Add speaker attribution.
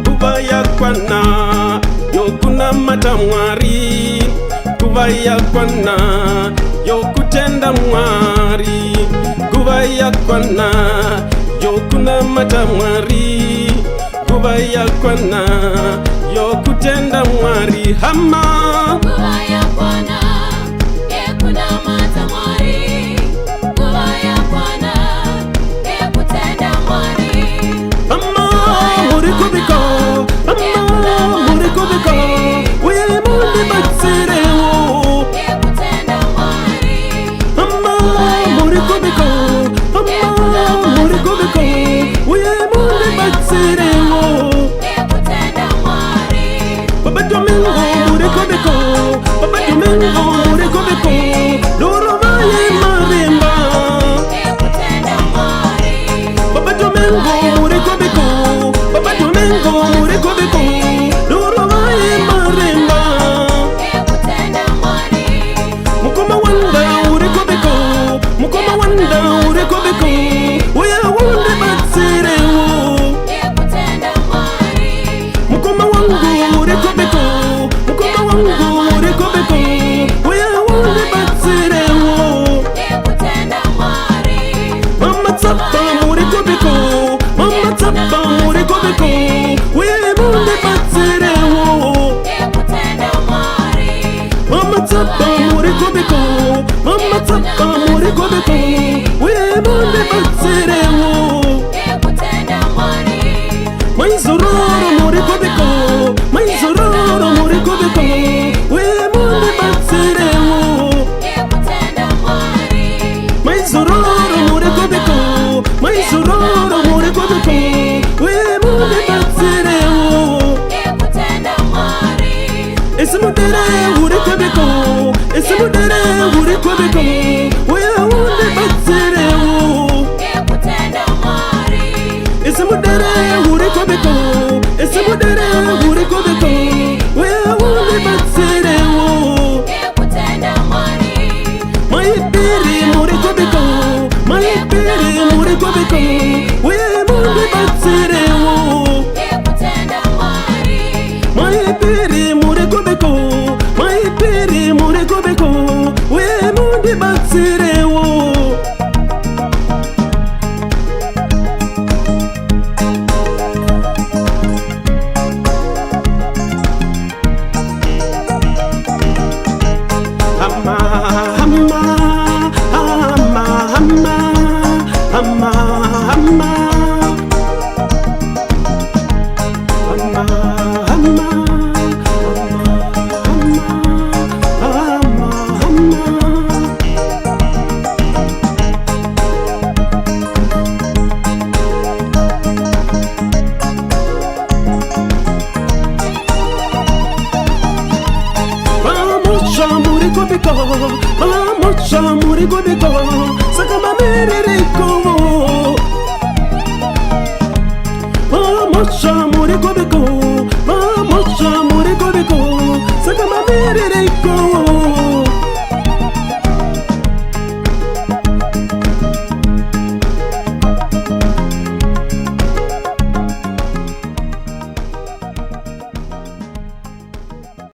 Speaker 1: Nguva yakwana yokuna mata mwari, nguva yakwana yokutenda mwari, nguva yakwana yokuna mata mwari, nguva yakwana yokutenda mwari. Hama
Speaker 2: Nguva yakwana yekuna mata mwari, nguva yakwana yekutenda mwari.
Speaker 1: Amma muri kubiko, amma muri kubiko, uye mundi batsirewo
Speaker 2: Yekutenda mwari,
Speaker 1: amma muri kubiko, amma muri kubiko, uye mundi batsirewo
Speaker 2: yekutenda mwari.
Speaker 1: Baba Domingo muri kubiko, Baba Domingo muri kubiko, loro vaye marimba
Speaker 2: Yekutenda mwari,
Speaker 1: Baba Domingo muri kubiko, Baba Domingo muri kubiko, loro vaye marimba
Speaker 2: yekutenda mwari.
Speaker 1: Mukoma wanda uri kubiko, mukoma wanda uri kubiko, uya wunde batsirewo
Speaker 2: Yekutenda mwari,
Speaker 1: mukoma wangu uri kubiko, mukoma wangu uri kubiko, uya wunde batsirewo
Speaker 2: yekutenda mwari.
Speaker 1: Mama tsapa muri kubiko, mama tsapa muri kubiko, uya wunde batsirewo
Speaker 2: Yekutenda mwari,
Speaker 1: Mama tsapa muri kubiko, mama tsapa muri kubiko, uya wunde batsirewo
Speaker 2: yekutenda mwari.
Speaker 1: Maizororo muri kubiko, maizororo muri kubiko, uya wunde batsirewo
Speaker 2: Yekutenda mwari,
Speaker 1: Maizororo muri kubiko, maizororo muri kubiko, uya wunde batsirewo
Speaker 2: yekutenda mwari.
Speaker 1: Esimudere uri kubiko, esimudere uri kubiko, uya wunde batsirewo
Speaker 2: Yekutenda mwari,
Speaker 1: Esimudere uri kubiko, esimudere uri kubiko, uya wunde batsirewo
Speaker 2: yekutenda mwari.
Speaker 1: Maipiri muri kubiko, maipiri muri kubiko, uya wunde batsirewo
Speaker 2: Yekutenda mwari,
Speaker 1: Maipiri muri kubiko, maipiri muri kubiko, uya wunde batsirewo Amma, amma, amma, amma, amma, amma, amma, amma, amma, amma. Pamoja muri kubiko, pamoja muri kubiko,